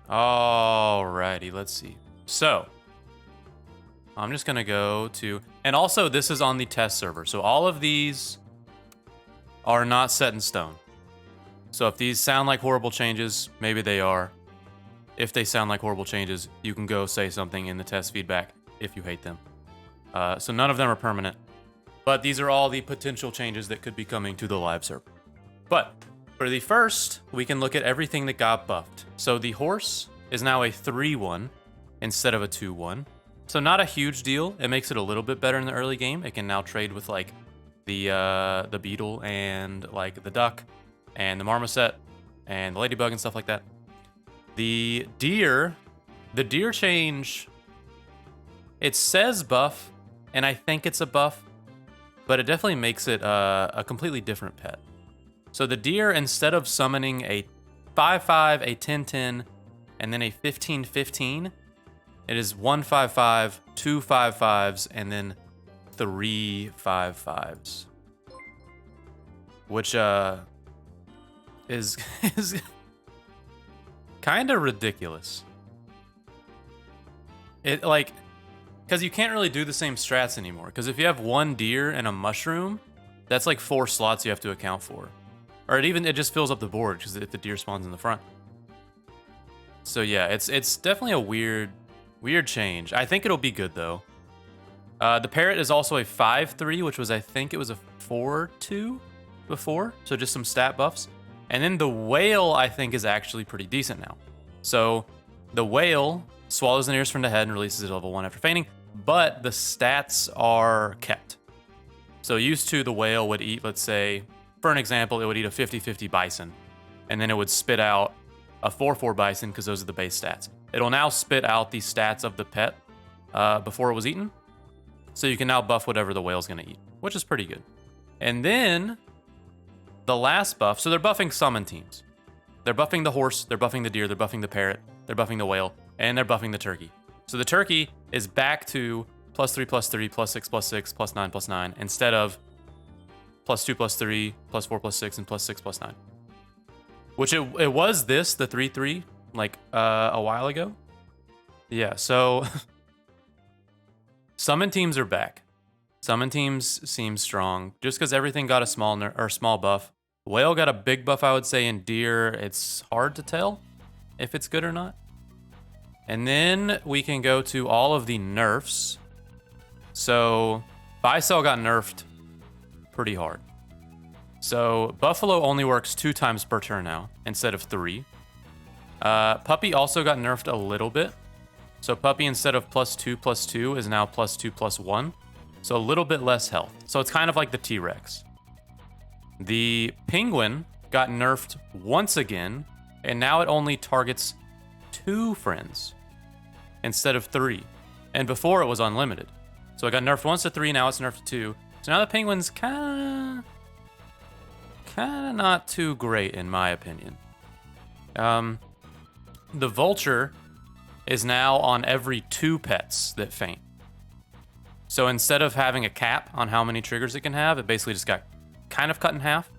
Alrighty, let's see. So, I'm just gonna go to, and also this is on the test server. So all of these are not set in stone. So if these sound like horrible changes, maybe they are. If they sound like horrible changes, you can go say something in the test feedback if you hate them. So none of them are permanent, but these are all the potential changes that could be coming to the live server. But for the first, we can look at everything that got buffed. So the horse is now a 3-1 instead of a 2-1. So not a huge deal. It makes it a little bit better in the early game. It can now trade with like the beetle and like the duck and the marmoset and the ladybug and stuff like that. The deer change, it says buff, and I think it's a buff, but it definitely makes it a completely different pet. So the deer, instead of summoning a 5/5, a 10/10, and then a 15/15, it is 1/5/5, 2/5/5s, and then 3/5/5s. Which is kind of ridiculous. It like, because you can't really do the same strats anymore. Because if you have one deer and a mushroom, that's like 4 slots you have to account for. Or it just fills up the board because if the deer spawns in the front. So yeah, it's definitely a weird change. I think it'll be good though. The parrot is also a 5/3, which was, I think it was a 4/2 before. So just some stat buffs. And then the whale, I think, is actually pretty decent now. So the whale swallows the nearest friend ahead and releases it level 1 after fainting, but the stats are kept. So used to, the whale would eat, let's say, for an example, it would eat a 50/50 bison, and then it would spit out a 4/4 bison because those are the base stats. It'll now spit out the stats of the pet before it was eaten. So you can now buff whatever the whale's going to eat, which is pretty good. And then the last buff, so they're buffing summon teams. They're buffing the horse, they're buffing the deer, they're buffing the parrot, they're buffing the whale, and they're buffing the turkey. So the turkey is back to +3/+3, +6/+6, +9/+9, instead of +2/+3, +4/+6, and +6/+9. Which it was the 3/3, like a while ago. Yeah, so summon teams are back. Summon teams seem strong just because everything got a small buff. Whale got a big buff, I would say, and deer, it's hard to tell if it's good or not. And then we can go to all of the nerfs. So Bicel got nerfed pretty hard. So Buffalo only works 2 times per turn now instead of 3. Puppy also got nerfed a little bit. So Puppy, instead of +2/+2, is now +2/+1. So a little bit less health. So it's kind of like the T-Rex. The penguin got nerfed once again, and now it only targets 2 friends instead of 3. And before it was unlimited. So it got nerfed once to 3, now it's nerfed to 2. So now the penguin's kind of not too great in my opinion. The vulture is now on every 2 pets that faint. So instead of having a cap on how many triggers it can have, it basically just got kind of cut in half.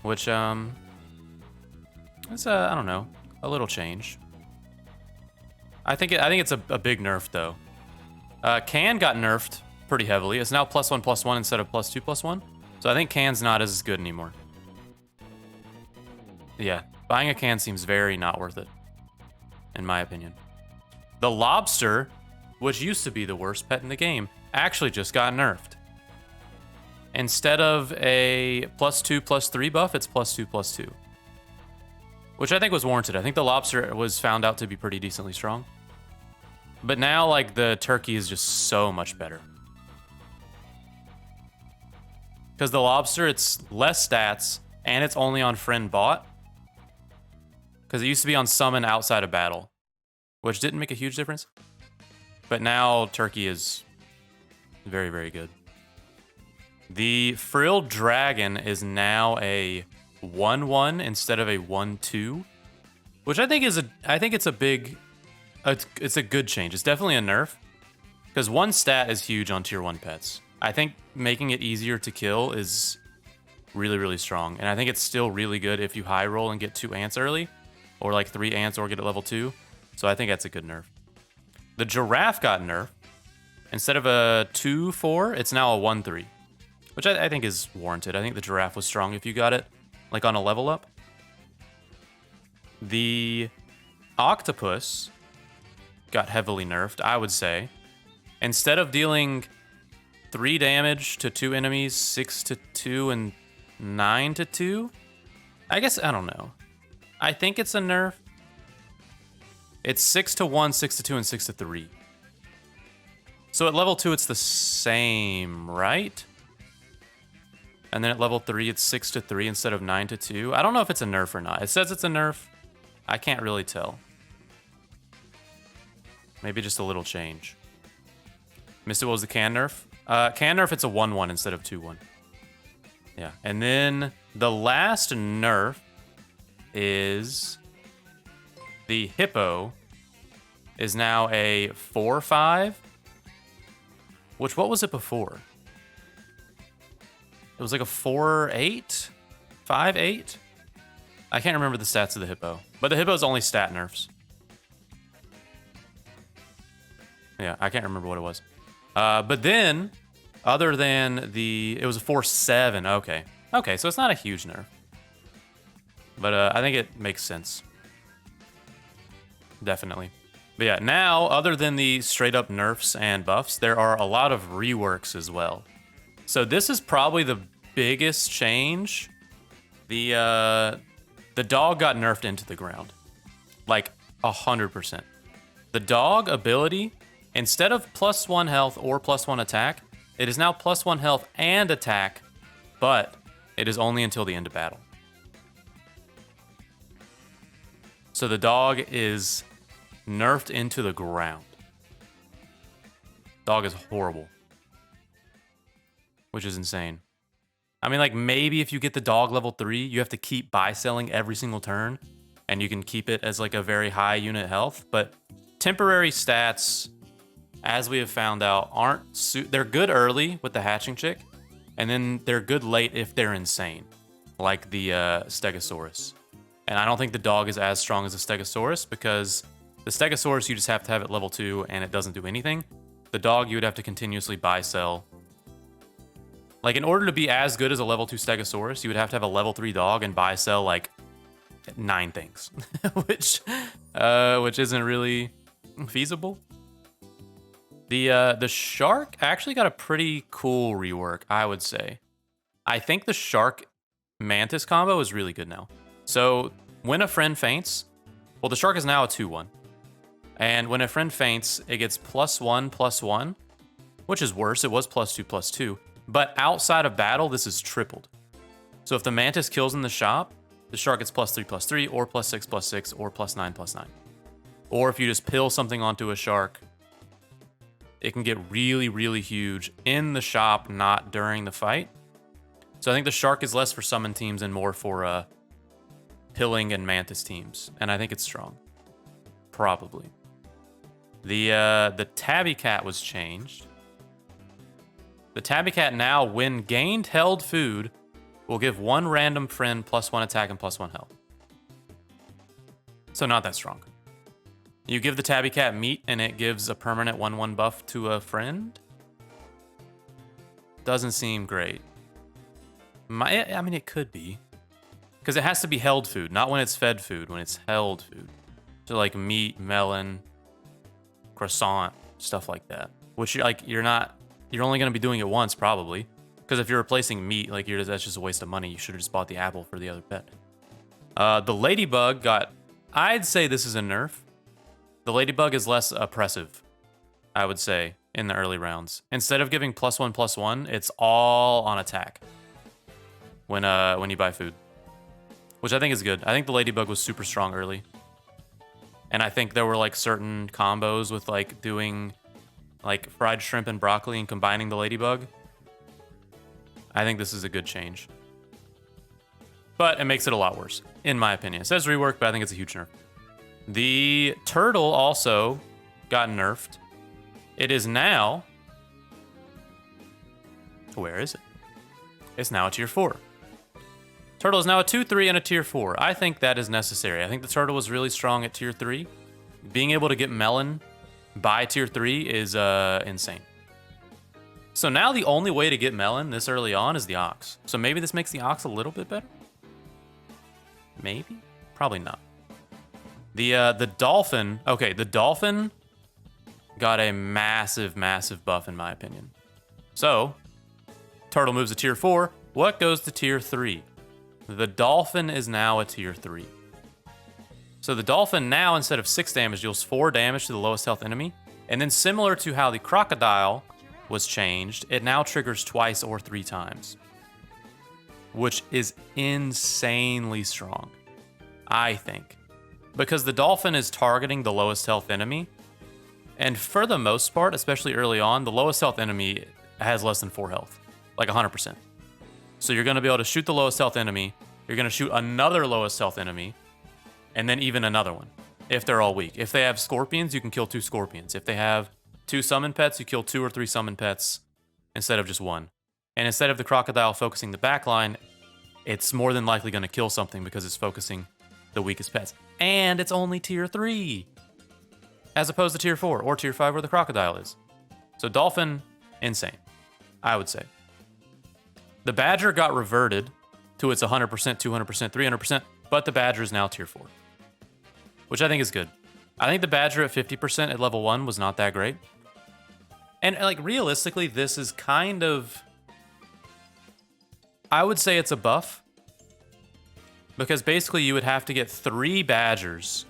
Which, it's I don't know, a little change. I think it's a big nerf though. Can got nerfed pretty heavily. It's now +1/+1 instead of +2/+1. So I think can's not as good anymore. Yeah, buying a can seems very not worth it, in my opinion. The lobster, which used to be the worst pet in the game, actually just got nerfed. Instead of a +2/+3 buff, it's +2/+2. Which I think was warranted. I think the lobster was found out to be pretty decently strong. But now, like, the turkey is just so much better. Because the lobster, it's less stats, and it's only on friend bot. Because it used to be on summon outside of battle, which didn't make a huge difference. But now turkey is very, very good. The frilled dragon is now a 1/1 instead of a 1/2, which I think it's a big, it's a good change. It's definitely a nerf because 1 stat is huge on tier 1 pets. I think making it easier to kill is really, really strong, and I think it's still really good if you high roll and get 2 ants early, or like 3 ants or get it level 2. So I think that's a good nerf. The giraffe got nerfed. Instead of a 2-4, it's now a 1-3, which I think is warranted. I think the giraffe was strong if you got it like on a level up. The octopus got heavily nerfed, I would say. Instead of dealing 3 damage to 2 enemies, 6 to 2, and 9 to 2, I guess, I don't know. I think it's a nerf. It's 6 to 1, 6 to 2, and 6 to 3. So at level 2, it's the same, right? And then at level 3, it's 6 to 3 instead of 9 to 2. I don't know if it's a nerf or not. It says it's a nerf. I can't really tell. Maybe just a little change. Missed it, what was the can nerf? Can nerf, it's a 1-1 instead of 2-1. Yeah, and then the last nerf is the hippo is now a 4-5. Which, what was it before? It was like a 4-8? 5-8? I can't remember the stats of the hippo. But the hippo's only stat nerfs. Yeah, I can't remember what it was. But then, other than the... It was a 4-7. Okay. Okay, so it's not a huge nerf. But I think it makes sense. Definitely. But yeah, now, other than the straight-up nerfs and buffs, there are a lot of reworks as well. So this is probably the biggest change. The dog got nerfed into the ground. Like, 100%. The dog ability, instead of +1 health or +1 attack, it is now +1 health and attack, but it is only until the end of battle. So the dog is nerfed into the ground. Dog is horrible. Which is insane. I mean, like, maybe if you get the dog level 3, you have to keep buy-selling every single turn, and you can keep it as, like, a very high unit health. But temporary stats, as we have found out, aren't... They're good early with the hatching chick, and then they're good late if they're insane, like the Stegosaurus. And I don't think the dog is as strong as the Stegosaurus, because the Stegosaurus, you just have to have it level 2, and it doesn't do anything. The dog, you would have to continuously buy-sell. Like, in order to be as good as a level 2 Stegosaurus, you would have to have a level 3 dog and buy-sell, like, 9 things. which isn't really feasible. The shark actually got a pretty cool rework, I would say. I think the shark-mantis combo is really good now. So, when a friend faints... Well, the shark is now a 2-1. And when a friend faints, it gets +1/+1, which is worse. It was +2/+2. But outside of battle, this is tripled. So if the mantis kills in the shop, the shark gets +3/+3, or +6/+6, or +9/+9. Or if you just pill something onto a shark, it can get really, really huge in the shop, not during the fight. So I think the shark is less for summon teams and more for pilling and mantis teams. And I think it's strong. Probably. The tabby cat was changed. The tabby cat now, when gained held food, will give one random friend +1 attack and +1 health. So not that strong. You give the tabby cat meat and it gives a permanent 1/1 buff to a friend? Doesn't seem great. I mean, it could be. Because it has to be held food, not when it's fed food, when it's held food. So like meat, melon, croissant, stuff like that. Which you're only going to be doing it once probably. Because if you're replacing meat, like that's just a waste of money. You should have just bought the apple for the other pet. The ladybug got, I'd say this is a nerf. The ladybug is less oppressive, I would say, in the early rounds. Instead of giving +1/+1, it's all on attack when you buy food. Which I think is good. I think the ladybug was super strong early. And I think there were like certain combos with like doing like fried shrimp and broccoli and combining the ladybug. I think this is a good change. But it makes it a lot worse, in my opinion. It says rework, but I think it's a huge nerf. The turtle also got nerfed. It is now... Where is it? It's now a tier 4. Turtle is now a 2-3 and a tier 4. I think that is necessary. I think the turtle was really strong at tier 3. Being able to get melon by tier 3 is insane. So now the only way to get melon this early on is the ox. So maybe this makes the ox a little bit better? Maybe? Probably not. The dolphin... Okay, the dolphin got a massive, massive buff in my opinion. So, turtle moves to tier 4. What goes to tier 3? The dolphin is now a tier 3. So the dolphin now, instead of 6 damage, deals 4 damage to the lowest health enemy. And then similar to how the crocodile was changed, it now triggers twice or 3 times. Which is insanely strong, I think. Because the dolphin is targeting the lowest health enemy. And for the most part, especially early on, the lowest health enemy has less than 4 health. Like 100%. So you're going to be able to shoot the lowest health enemy. You're going to shoot another lowest health enemy. And then even another one. If they're all weak. If they have scorpions, you can kill 2 scorpions. If they have 2 summon pets, you kill 2 or 3 summon pets instead of just 1. And instead of the crocodile focusing the backline, it's more than likely going to kill something because it's focusing the weakest pets. And it's only tier 3. As opposed to tier 4 or tier 5 where the crocodile is. So dolphin, insane. I would say. The badger got reverted to its 100%, 200%, 300%, but the badger is now tier 4. Which I think is good. I think the badger at 50% at level 1 was not that great. And like realistically, this is kind of... I would say it's a buff. Because basically you would have to get 3 badgers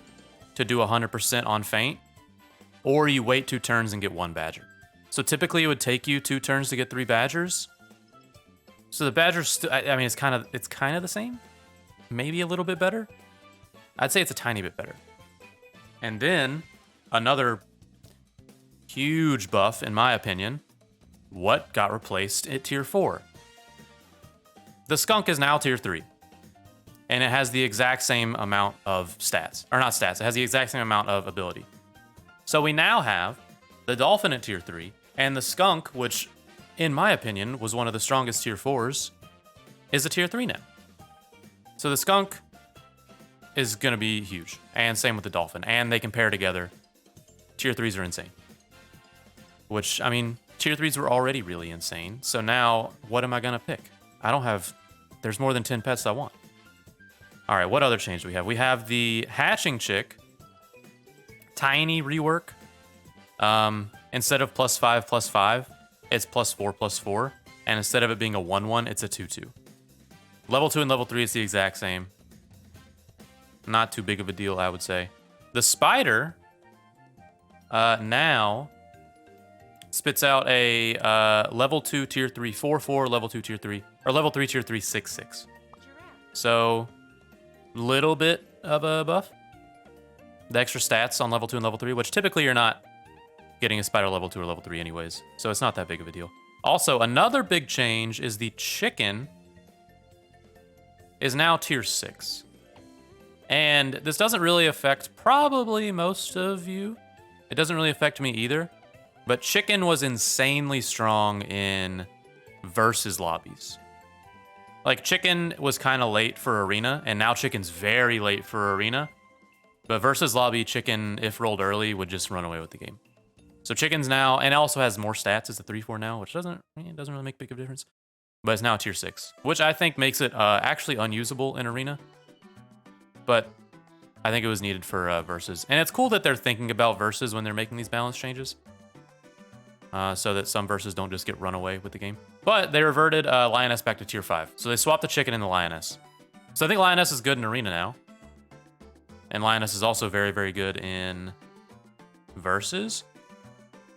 to do 100% on feint. Or you wait 2 turns and get 1 badger. So typically it would take you 2 turns to get 3 badgers. So the badger's, I mean, it's kind of the same. Maybe a little bit better. I'd say it's a tiny bit better. And then another huge buff, in my opinion. What got replaced at tier 4? The skunk is now tier 3. And it has the exact same amount of stats. Or not stats, it has the exact same amount of ability. So we now have the dolphin at tier 3, and the skunk, which, in my opinion, was one of the strongest tier 4s, is a tier 3 now. So the skunk is going to be huge, and same with the dolphin, and they can pair together. Tier 3s are insane. Which, I mean, tier 3s were already really insane, so now, what am I going to pick? I don't have... There's more than 10 pets I want. Alright, what other change do we have? We have the hatching chick. Tiny rework. Instead of +5/+5, it's +4/+4. And instead of it being a 1/1, it's a 2/2. Level 2 and level 3 is the exact same. Not too big of a deal, I would say. The spider now spits out a level 2 tier 3 4/4, level 2 tier 3, or level 3 tier 3 6/6. So, little bit of a buff. The extra stats on level 2 and level 3, which typically you're not getting a spider level 2 or level 3 anyways. So it's not that big of a deal. Also, another big change is the chicken is now tier 6. And this doesn't really affect probably most of you. It doesn't really affect me either. But chicken was insanely strong in versus lobbies. Like, chicken was kind of late for arena, and now chicken's very late for arena. But versus lobby, chicken, if rolled early, would just run away with the game. So chicken's now, and it also has more stats. It's a 3/4 now, which doesn't really make big of a difference. But it's now tier 6, which I think makes it actually unusable in arena. But I think it was needed for versus. And it's cool that they're thinking about versus when they're making these balance changes. So that some verses don't just get run away with the game. But they reverted Lioness back to tier 5. So they swapped the chicken and the Lioness. So I think Lioness is good in arena now. And Lioness is also very, very good in versus.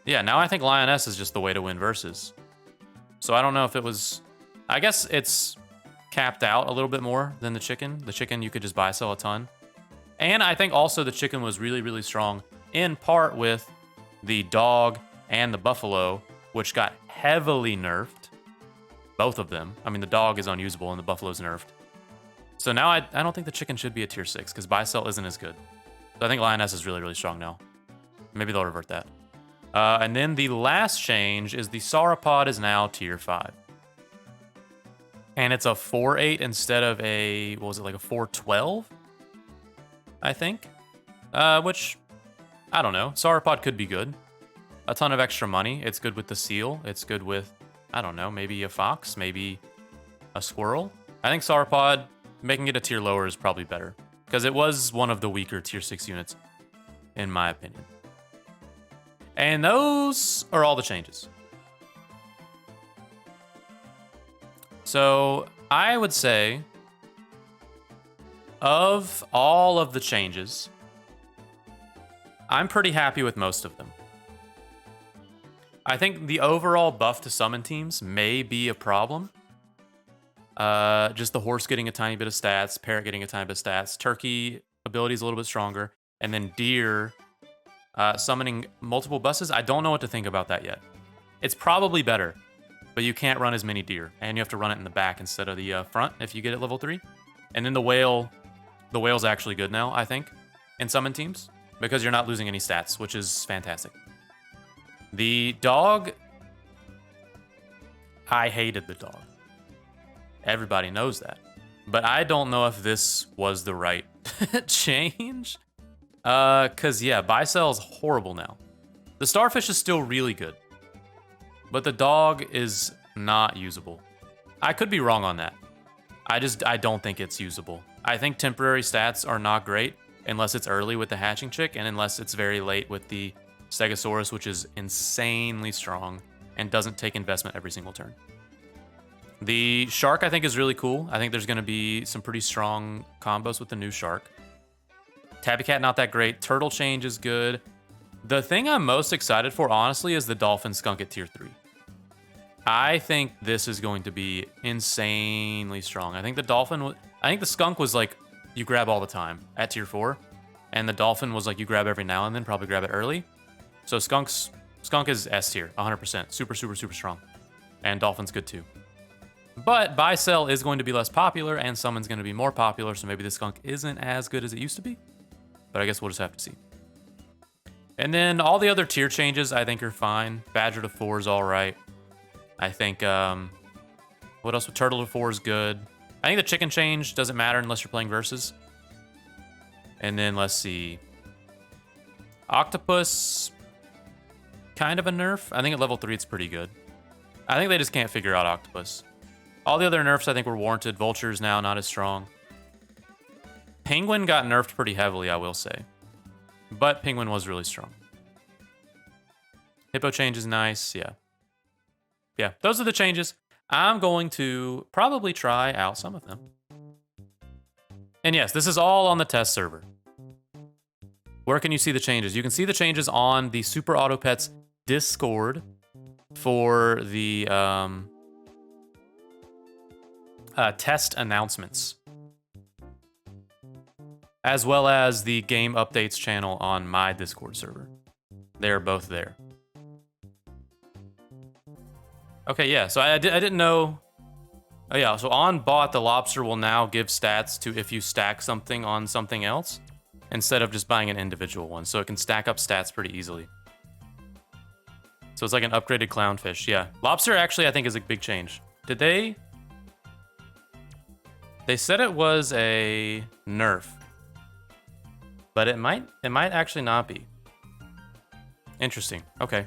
Yeah, now I think Lioness is just the way to win versus. So I don't know if it was... I guess it's capped out a little bit more than the chicken. The chicken, you could just buy sell a ton. And I think also the chicken was really, really strong in part with the dog and the buffalo, which got heavily nerfed. Both of them. I mean, the dog is unusable and the buffalo's nerfed. So now I don't think the chicken should be a tier 6 because buy sell isn't as good. So I think Lioness is really, really strong now. Maybe they'll revert that. And then the last change is the sauropod is now tier 5. And it's a 4.8 instead of a, what was it, like a 4.12? I think. Which, I don't know. Sauropod could be good. A ton of extra money. It's good with the seal. It's good with, I don't know, maybe a fox, maybe a squirrel. I think Sauropod, making it a tier lower is probably better. Because it was one of the weaker tier 6 units, in my opinion. And those are all the changes. So I would say, of all of the changes, I'm pretty happy with most of them. I think the overall buff to summon teams may be a problem. Just the horse getting a tiny bit of stats, parrot getting a tiny bit of stats, turkey ability is a little bit stronger, and then deer summoning multiple buses. I don't know what to think about that yet. It's probably better, but you can't run as many deer, and you have to run it in the back instead of the front if you get it level 3. And then the whale's actually good now, I think, in summon teams, because you're not losing any stats, which is fantastic. The dog, I hated the dog. Everybody knows that. But I don't know if this was the right change. Because, yeah, buy-sell is horrible now. The starfish is still really good. But the dog is not usable. I could be wrong on that. I don't think it's usable. I think temporary stats are not great unless it's early with the hatching chick and unless it's very late with the Stegosaurus, which is insanely strong and doesn't take investment every single turn. The shark, I think, is really cool. I think there's going to be some pretty strong combos with the new shark. Tabby Cat, not that great. Turtle change is good. The thing I'm most excited for, honestly, is the dolphin skunk at tier 3. I think this is going to be insanely strong. I think the skunk was like, you grab all the time at tier 4. And the dolphin was like, you grab every now and then, probably grab it early. So skunk is S tier, 100%. Super, super, super strong. And dolphin's good too. But buy-sell is going to be less popular, and summon's going to be more popular, so maybe the skunk isn't as good as it used to be. But I guess we'll just have to see. And then all the other tier changes I think are fine. Badger to 4 is all right. I think, what else? Turtle to 4 is good. I think the chicken change doesn't matter unless you're playing versus. And then let's see. Octopus, kind of a nerf. I think at level 3 it's pretty good. I think they just can't figure out Octopus. All the other nerfs I think were warranted. Vulture's now not as strong. Penguin got nerfed pretty heavily, I will say. But Penguin was really strong. Hippo change is nice, yeah. Yeah, those are the changes. I'm going to probably try out some of them. And yes, this is all on the test server. Where can you see the changes? You can see the changes on the Super Auto Pets Discord for the test announcements, as well as the game updates channel on my Discord server. They're both there. Okay, yeah, so I didn't know. Oh yeah, so on bot, the lobster will now give stats to if you stack something on something else, instead of just buying an individual one. So it can stack up stats pretty easily. So it's like an upgraded clownfish, yeah. Lobster actually I think is a big change. Did they? They said it was a nerf, but it might actually not be. Interesting. Okay.